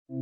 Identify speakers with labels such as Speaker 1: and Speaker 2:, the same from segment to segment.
Speaker 1: Hey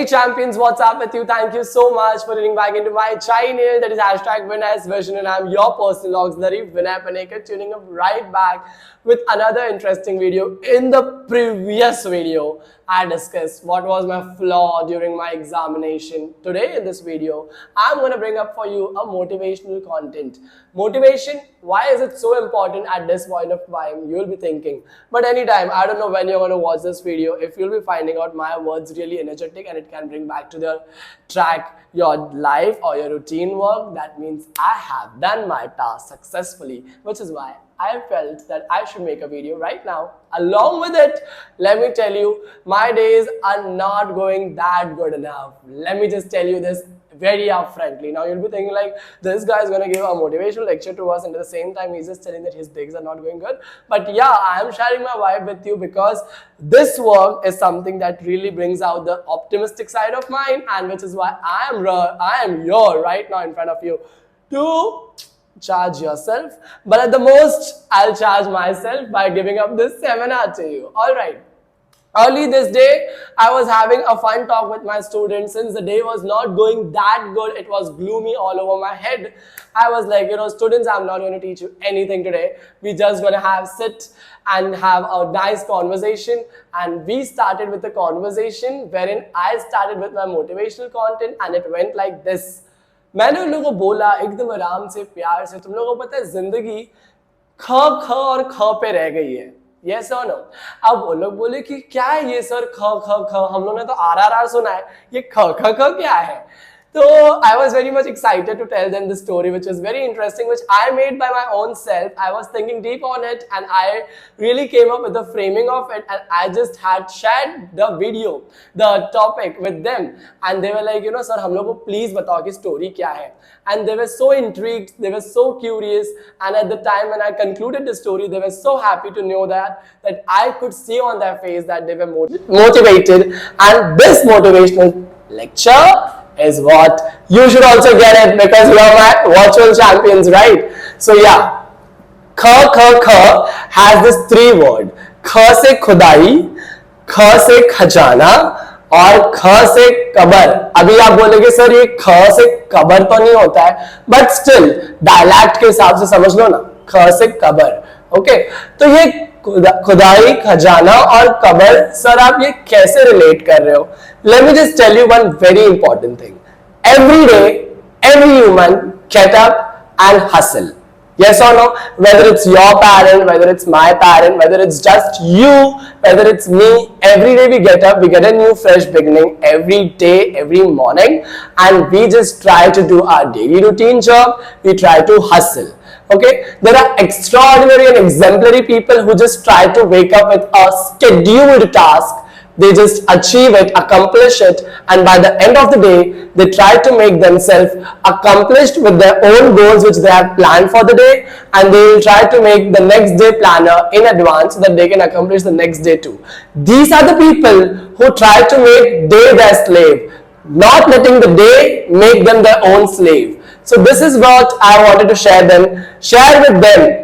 Speaker 1: champions, what's up with you? Thank you so much for tuning back into my channel. That is hashtag Vinay's Vision, and I'm your personal auxiliary Vinay Panekar, tuning up right back with another interesting video. In the previous video, I discussed what was my flaw during my examination. Today in this video, I'm going to bring up for you a motivational content. Motivation, why is it so important at this point of time? You'll be thinking. But anytime, I don't know when you're going to watch this video, if you'll be finding out my words really energetic and it can bring back to the track your life or your routine work, that means I have done my task successfully, which is why I felt that I should make a video right now. Along with it, let me tell you, my days are not going that good enough. Let me just tell you this very upfrontly. Now you'll be thinking like, this guy is going to give a motivational lecture to us and at the same time he's just telling that his days are not going good. But yeah, I am sharing my vibe with you because this work is something that really brings out the optimistic side of mine, and which is why I am here right now in front of you to charge yourself. But at the most, I'll charge myself by giving up this seminar to you. All right. Early this day, I was having a fun talk with my students. Since the day was not going that good, it was gloomy all over my head. I was like, students, I'm not going to teach you anything today. We're just going to sit and have a nice conversation. And we started with a conversation wherein I started with my motivational content, and it went like this. मैंने उन लोगों को बोला एकदम आराम से प्यार से, तुम लोगों को पता है जिंदगी ख ख और ख पे रह गई है, yes or no? अब वो लोग बोले कि क्या है ये सर ख ख ख, हम लोगों ने तो RRR सुना है, ये ख ख ख क्या है? So I was very much excited to tell them this story, which is very interesting, which I made by my own self. I was thinking deep on it and I really came up with the framing of it, and I just had shared the video, the topic with them, and they were like, sir, हम लोग को please बताओ कि story क्या है? And they were so intrigued, they were so curious, and at the time when I concluded the story, they were so happy to know that I could see on their face that they were motivated, and this motivational lecture is what you should also get it, because you are my virtual champions, right? So yeah, kh kh kh has this three word. Kh se khudai, kh se खजाना और ख से cover. अभी आप बोलेंगे sir ये ख से कबर तो नहीं होता है, बट स्टिल डायलैक्ट के हिसाब से समझ लो ना, ख से कबर. ओके, तो ये खुदाई, खजाना और कबर, सर आप ये कैसे रिलेट कर रहे हो? Let me just tell you one very important thing. Every day, every human get up and hustle. Yes or no? Whether it's your parent, whether it's my parent, whether it's just you, whether it's me, every day we get up, we get a new fresh beginning every day, every morning, and we just try to do our daily routine job. We try to hustle. Okay, there are extraordinary and exemplary people who just try to wake up with a scheduled task. They just achieve it, accomplish it, and by the end of the day, they try to make themselves accomplished with their own goals which they have planned for the day, and they will try to make the next day planner in advance so that they can accomplish the next day too. These are the people who try to make day their slave, not letting the day make them their own slave. So this is what I wanted to share with them.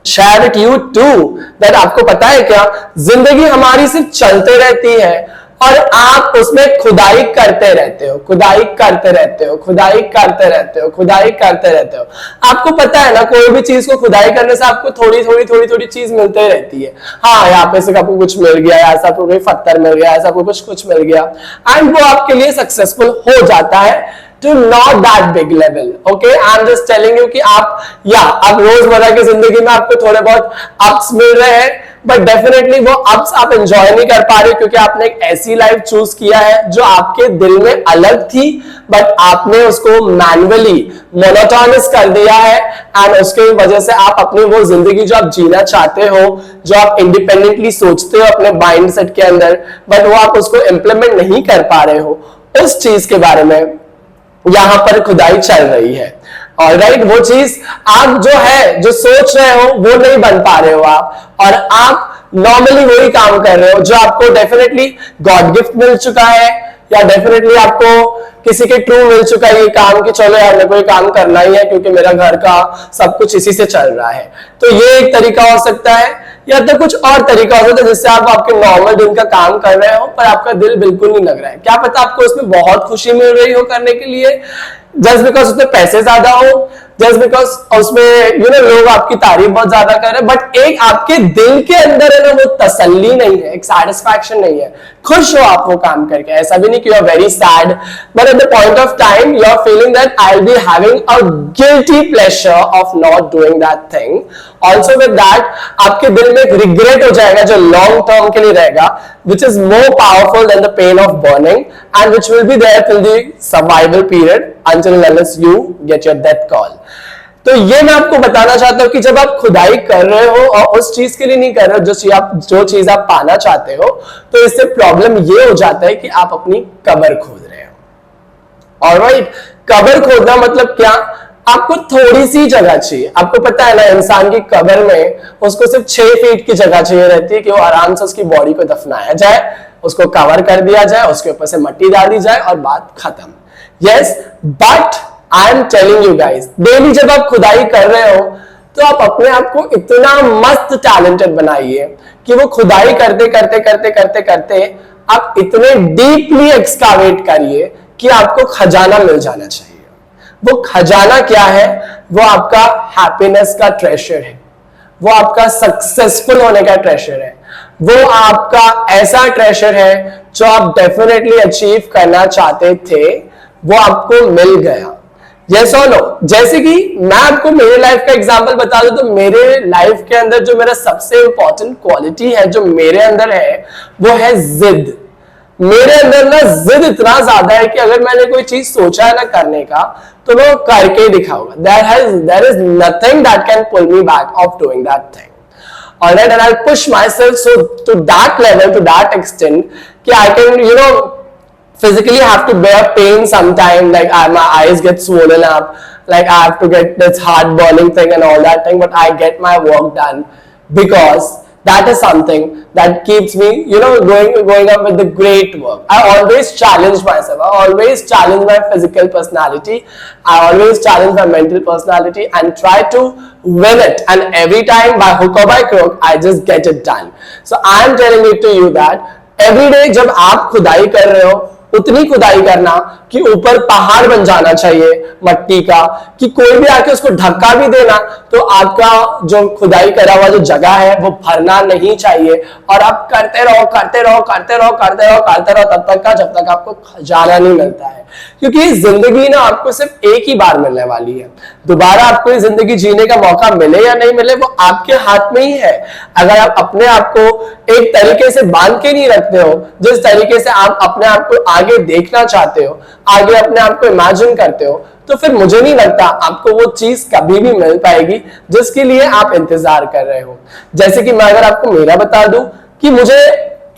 Speaker 1: Share with you too, that आपको पता है क्या, जिंदगी हमारी सिर्फ चलते रहती है और आप उसमें खुदाई करते रहते हो, खुदाई करते रहते हो, खुदाई करते रहते हो, खुदाई करते रहते हो. आपको पता है ना, कोई भी चीज को खुदाई करने से आपको थोड़ी चीज मिलते रहती है. हाँ, यहाँ पे से आपको कुछ मिल गया, ऐसा आपको कोई पत्थर मिल गया, ऐसा आपको कुछ मिल गया, एंड वो आपके लिए सक्सेसफुल हो जाता है. To not that big level, okay? I'm just telling you कि आप रोजमर्रा की जिंदगी में आपको थोड़े बहुत ups मिल रहे हैं, but definitely वो ups आप enjoy नहीं कर पा रहे क्योंकि आपने एक ऐसी लाइफ चूज किया है जो आपके दिल में अलग थी, but आपने उसको manually monotonous कर दिया है, and उसके वजह से आप अपनी वो जिंदगी जो आप जीना चाहते हो, जो आप independently सोचते हो अपने माइंड सेट के अंदर, but वो आप उसको implement नहीं कर पा रहे हो, उस चीज के बारे में यहां पर खुदाई चल रही है. ऑलराइट, वो चीज आप जो सोच रहे हो वो नहीं बन पा रहे हो आप, और आप नॉर्मली वही काम कर रहे हो जो आपको डेफिनेटली गॉड गिफ्ट मिल चुका है, या डेफिनेटली आपको किसी के थ्रू मिल चुका है ये काम कि चलो यार मेरे को ये काम करना ही है क्योंकि मेरा घर का सब कुछ इसी से चल रहा है। तो ये एक तरीका हो सकता है, या तो कुछ और तरीका हो सकता है जिससे आप आपके नॉर्मल दिन का काम कर रहे हो पर आपका दिल बिल्कुल नहीं लग रहा है। क्या पता आपको उसमें बहुत खुशी मिल रही हो करने के लिए, जस्ट बिकॉज उसमें पैसे ज्यादा हो, जस्ट बिकॉज उसमें लोग आपकी तारीफ बहुत ज्यादा कर रहे हैं, बट एक आपके दिल के अंदर है ना वो तसल्ली नहीं है, एक सेटिस्फैक्शन नहीं है, खुश हो आप वो काम करके। ऐसा भी नहीं कि you are very sad, but at the point of time you are feeling that I will be having a guilty pleasure of not doing that thing. Also with that आपके दिल में एक रिग्रेट हो जाएगा जो लॉन्ग टर्म के लिए रहेगा, which is more powerful than the pain of burning and which will be there till the survival period until unless you get your death call। तो ये मैं आपको बताना चाहता हूं कि जब आप खुदाई कर रहे हो और उस चीज के लिए नहीं कर रहे हो जो चीज आप पाना चाहते हो, तो इससे प्रॉब्लम ये हो जाता है कि आप अपनी कब्र खोद रहे हो। ऑलराइट, कब्र खोदना मतलब क्या? आपको थोड़ी सी जगह चाहिए। आपको पता है ना, इंसान की कब्र में उसको सिर्फ 6 फीट की जगह चाहिए रहती है कि वो आराम से उसकी बॉडी को दफनाया जाए, उसको कवर कर दिया जाए, उसके ऊपर से मिट्टी डाल दी जाए और बात खत्म। Yes, but I am telling you guys, daily जब आप खुदाई कर रहे हो तो आप अपने आप को इतना मस्त टैलेंटेड बनाइए कि वो खुदाई करते करते करते करते करते आप इतने डीपली एक्सकावेट करिए कि आपको खजाना मिल जाना चाहिए। वो खजाना क्या है? वो आपका हैप्पीनेस का ट्रेजर है, वो आपका सक्सेसफुल होने का ट्रेजर है, वो आपका ऐसा ट्रेजर है जो आप डेफिनेटली अचीव करना चाहते थे, वो आपको मिल गया। यस और नो? जैसे कि मैं आपको मेरे लाइफ का एग्जांपल बता दूं तो मेरे लाइफ के अंदर जो मेरा सबसे इंपॉर्टेंट क्वालिटी है जो मेरे अंदर है वो है जिद। मेरे अंदर ना जिद इतना ज्यादा है कि अगर मैंने कोई चीज सोचा है ना करने का तो मैं करके दिखाऊंगा। There is nothing that can pull me back of doing that thing. Alright, and I'll push myself so to that level, to that extent कि I can physically have to bear pain sometime, like my eyes get swollen up, like I have to get this heart burning thing and all that thing, but I get my work done because that is something that keeps me going up with the great work. I always challenge myself, I always challenge my physical personality, I always challenge my mental personality and try to win it, and every time by hook or by crook I just get it done. So I am telling it to you that every day जब आप खुदाई कर रहे हो उतनी खुदाई करना कि ऊपर पहाड़ बन जाना चाहिए मट्टी का, कि कोई भी आके उसको धक्का भी देना तो आपका जो खुदाई करा हुआ जो जगह है वो भरना नहीं चाहिए, और आप करते रहो करते रहो करते रहो करते रहो करते रहो तब तक का जब तक आपको खजाना नहीं मिलता है। क्योंकि जिंदगी ना आपको सिर्फ एक ही बार मिलने वाली है, दोबारा आपको ये जिंदगी जीने का मौका मिले या नहीं मिले वो आपके हाथ में ही है। अगर आप अपने आप को एक तरीके से बांध के नहीं रखते हो, जिस तरीके से आप अपने आप को आगे देखना चाहते हो, आगे अपने आप को इमेजिन करते हो, तो फिर मुझे नहीं लगता आपको वो चीज कभी भी मिल पाएगी जिसके लिए आप इंतजार कर रहे हो। जैसे कि मैं अगर आपको मेरा बता दूं कि मुझे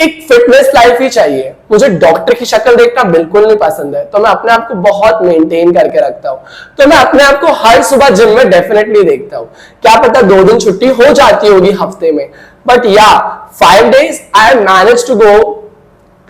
Speaker 1: एक फिटनेस लाइफ ही चाहिए, मुझे डॉक्टर की शक्ल देखना बिल्कुल नहीं पसंद है, तो मैं अपने आप को बहुत मेंटेन करके रखता हूं। तो मैं अपने आप को हर सुबह जिम में डेफिनेटली देखता हूं। क्या पता 2 दिन छुट्टी हो जाती होगी हफ्ते में, बट या 5 days I managed to go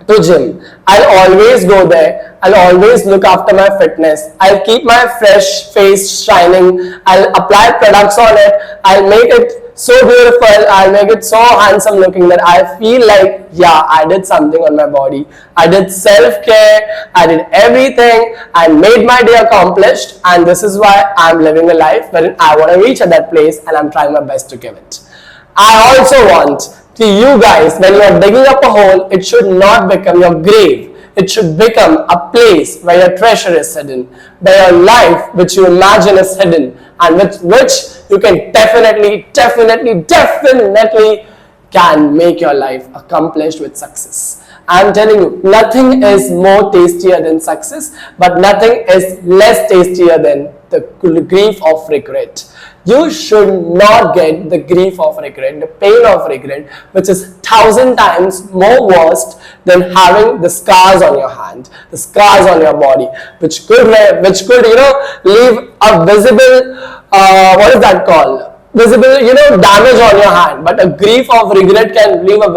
Speaker 1: to gym. I'll always go there. I'll always look after my fitness. I'll keep my fresh face shining. I'll apply products on it. I'll make it so beautiful. I'll make it so handsome looking that I feel like, yeah, I did something on my body. I did self-care. I did everything. I made my day accomplished. And this is why I'm living a life wherein I want to reach at that place and I'm trying my best to give it. I also want to you guys, when you are digging up a hole, it should not become your grave. It should become a place where your treasure is hidden, where your life, which you imagine is hidden, and which you can definitely can make your life accomplished with success. I'm telling you, nothing is more tastier than success, but nothing is less tastier than the grief of regret. You should not get the grief of regret, the pain of regret, which is 1,000 times more worst than having the scars on your hand, the scars on your body, which could leave a visible, what is that called? visible, damage on your hand, but a grief of regret can leave a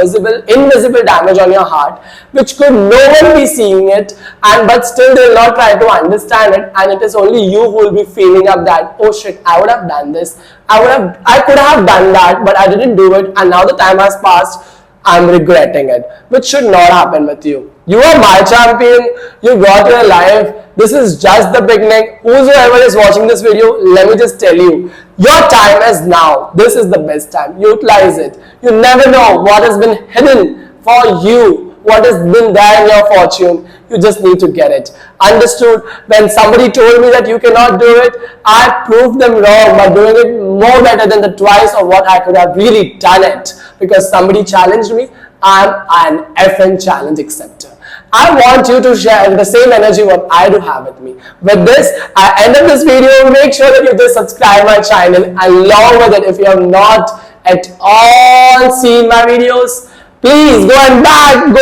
Speaker 1: invisible damage on your heart, which could no one be seeing it, but still they will not try to understand it, and it is only you who will be feeling up that, oh shit, I would have done this, I could have done that, but I didn't do it, and now the time has passed, I'm regretting it, which should not happen with you. You are my champion, you got your life, this is just the beginning. Whosoever is watching this video, let me just tell you, your time is now. This is the best time. Utilize it. You never know what has been hidden for you, what has been there in your fortune. You just need to get it. Understood? When somebody told me that you cannot do it, I proved them wrong by doing it more better than the twice of what I could have really done it. Because somebody challenged me, I'm an effing challenge acceptor. I want you to share the same energy what I do have with me. With this, I end up this video. Make sure that you just subscribe my channel. Along with it, if you have not at all seen my videos, please go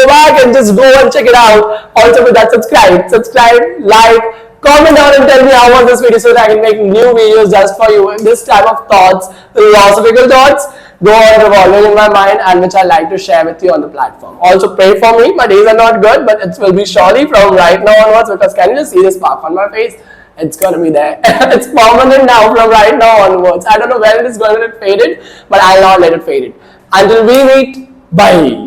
Speaker 1: back and just go and check it out. Also with that, subscribe, like, comment down and tell me how was this video so that I can make new videos just for you. This type of thoughts, philosophical thoughts, go on revolving in my mind and which I like to share with you on the platform. Also pray for me. My days are not good, but it will be surely from right now onwards, because can you just see the spark on my face? It's gonna be there. It's permanent now from right now onwards. I don't know when it is going to get faded, but I'll not let it fade. Until we meet, bye.